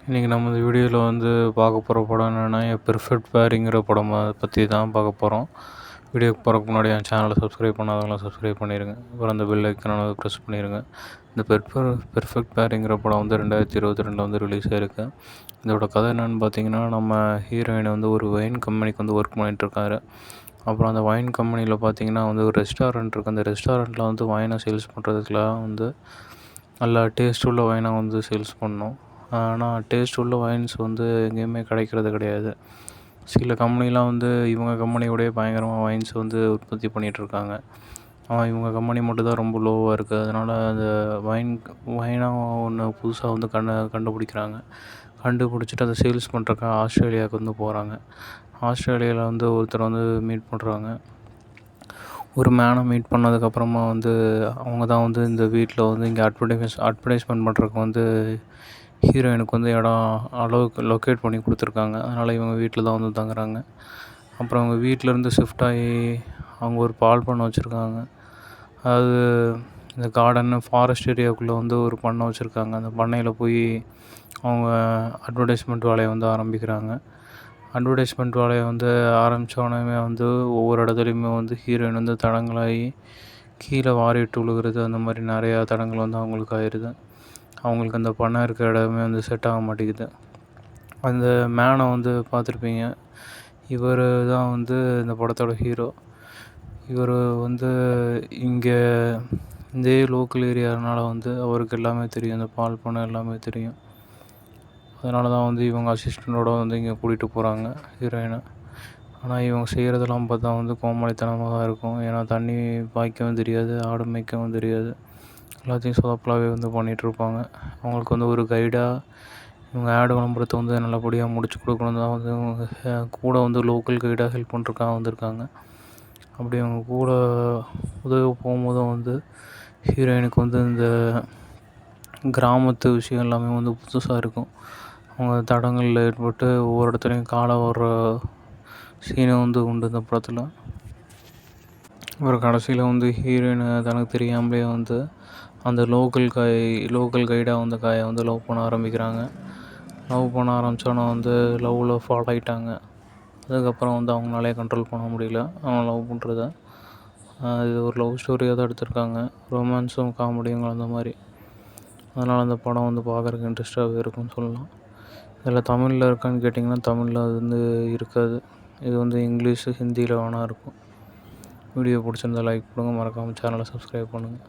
இன்றைக்கி நம்ம இந்த வீடியோவில் வந்து பார்க்க போகிற படம் என்னென்னா பெர்ஃபெக்ட் பேரிங்கிற படம் பற்றி தான் பார்க்க போகிறோம். வீடியோக்கு போகிறதுக்கு முன்னாடி என் சேனலை சப்ஸ்கிரைப் பண்ணாதவங்களாம் சப்ஸ்கிரைப் பண்ணிடுங்க. அப்புறம் அந்த பெல் ஐக்கான ப்ரெஸ் பண்ணிடுங்க. இந்த பெர்ஃபெக்ட் பேரிங்கிற படம் வந்து 2022 வந்து ரிலீஸ் ஆகிருக்கு. இதோட கதை என்னென்னு பார்த்தீங்கன்னா, நம்ம ஹீரோயின் வந்து ஒரு வைன் கம்பெனிக்கு வந்து ஒர்க் பண்ணிகிட்ருக்காரு. அப்புறம் அந்த வைன் கம்பெனியில் பார்த்தீங்கன்னா வந்து ஒரு ரெஸ்டாரண்ட் இருக்குது. அந்த ரெஸ்டாரண்ட்டில் வந்து வைனை சேல்ஸ் பண்ணுறதுக்குலாம் வந்து நல்லா டேஸ்ட் உள்ள வைனை வந்து சேல்ஸ் பண்ணணும். ஆனால் டேஸ்ட் உள்ள வைன்ஸ் வந்து எங்கேயுமே கிடைக்கிறது கிடையாது. சில கம்பெனிலாம் வந்து இவங்க கம்பெனியோடய பயங்கரமாக வைன்ஸ் வந்து உற்பத்தி பண்ணிகிட்ருக்காங்க. ஆனால் இவங்க கம்பெனி மட்டும் தான் ரொம்ப லோவாக இருக்குது. அதனால் அந்த வைனாக ஒன்று புதுசாக வந்து கண்டுபிடிக்கிறாங்க. கண்டுபிடிச்சிட்டு அதை சேல்ஸ் பண்ணுறக்காக ஆஸ்திரேலியாவுக்கு வந்து போகிறாங்க. ஆஸ்திரேலியாவில் வந்து ஒருத்தர் வந்து மீட் பண்ணுறாங்க. ஒரு மேனை மீட் பண்ணதுக்கப்புறமா வந்து அவங்க தான் வந்து இந்த வீட்டில் வந்து இங்கே அட்வர்டைஸ்மெண்ட் பண்ணுறதுக்கு வந்து ஹீரோயினுக்கு வந்து இடம் லொக்கேட் பண்ணி கொடுத்துருக்காங்க. அதனால் இவங்க வீட்டில் தான் வந்து தங்குறாங்க. அப்புறம் அவங்க வீட்டிலேருந்து ஷிஃப்ட் ஆகி அவங்க ஒரு பால் பண்ணை வச்சுருக்காங்க. அதாவது இந்த ஃபாரஸ்ட் ஏரியாவுக்குள்ளே வந்து ஒரு பண்ணை வச்சுருக்காங்க. அந்த பண்ணையில் போய் அவங்க அட்வர்டைஸ்மெண்ட் வேலையை வந்து ஆரம்பிக்கிறாங்க. அட்வர்டைஸ்மெண்ட் வேலையை வந்து ஆரம்பித்தோடனே வந்து ஒவ்வொரு இடத்துலையுமே வந்து ஹீரோயின் வந்து தடங்களாகி கீழே வாரிட்டு விழுகிறது, அந்த மாதிரி நிறையா தடங்கள் வந்து அவங்களுக்கு ஆயிடுது. அவங்களுக்கு அந்த பண்ணை இருக்கிற இடமே வந்து செட் ஆக மாட்டேங்குது. அந்த மேனை வந்து பார்த்துருப்பீங்க. இவர் தான் வந்து இந்த படத்தோட ஹீரோ. இவர் வந்து இங்கே இதே லோக்கல் ஏரியானால வந்து அவருக்கு எல்லாமே தெரியும். இந்த பால் பண்ணை எல்லாமே தெரியும். அதனால தான் வந்து இவங்க அசிஸ்டண்ட்டோடு வந்து இங்கே கூட்டிகிட்டு போகிறாங்க ஹீரோயினை. ஆனால் இவங்க செய்கிறதெல்லாம் பார்த்தா வந்து கோமாளித்தனமாக தான் இருக்கும். ஏன்னா தண்ணி பாய்க்கவும் தெரியாது, ஆடு மேய்க்கவும் தெரியாது. எல்லாத்தையும் சொதப்பலாகவே வந்து பண்ணிகிட்ருப்பாங்க. அவங்களுக்கு வந்து ஒரு கைடாக இவங்க ஆடு விளம்பரத்தை வந்து நல்லபடியாக முடிச்சு கொடுக்கணும் தான் வந்து இவங்க கூட வந்து லோக்கல் கைடாக ஹெல்ப் பண்ணுறதுக்காக வந்திருக்காங்க. அப்படி அவங்க கூட உதவி போகும்போதும் வந்து ஹீரோயினுக்கு வந்து இந்த கிராமத்து விஷயம் எல்லாமே வந்து புதுசாக இருக்கும். அவங்க தடங்களில் ஏற்பட்டு ஒவ்வொரு இடத்துலையும் காலை வர்ற சீனை வந்து உண்டு இந்த படத்தில். அப்புறம் கடைசியில் வந்து ஹீரோயின் தனக்கு தெரியாமலே வந்து அந்த லோக்கல் கைடாக வந்து வந்து லவ் பண்ண ஆரம்பிக்கிறாங்க. லவ் பண்ண ஆரம்பித்தோன்னே வந்து லவ்வில் ஃபால் ஆகிட்டாங்க. அதுக்கப்புறம் வந்து அவங்களாலே கண்ட்ரோல் பண்ண முடியல அவங்க லவ் பண்ணுறத. இது ஒரு லவ் ஸ்டோரியாக தான் எடுத்திருக்காங்க. ரொமான்ஸும் காமெடியும் அந்த மாதிரி. அதனால் அந்த படம் வந்து பார்க்குறதுக்கு இன்ட்ரெஸ்ட்டாகவே இருக்கும்னு சொல்லலாம். இதில் தமிழில் இருக்கான்னு கேட்டிங்கன்னா தமிழில் அது வந்து இருக்காது. இது வந்து இங்கிலீஷு, ஹிந்தியில் வேணால் இருக்கும். வீடியோ பிடிச்சிருந்தா லைக் பண்ணுங்கள். மறக்காமல் சேனலை சப்ஸ்கிரைப் பண்ணுங்கள்.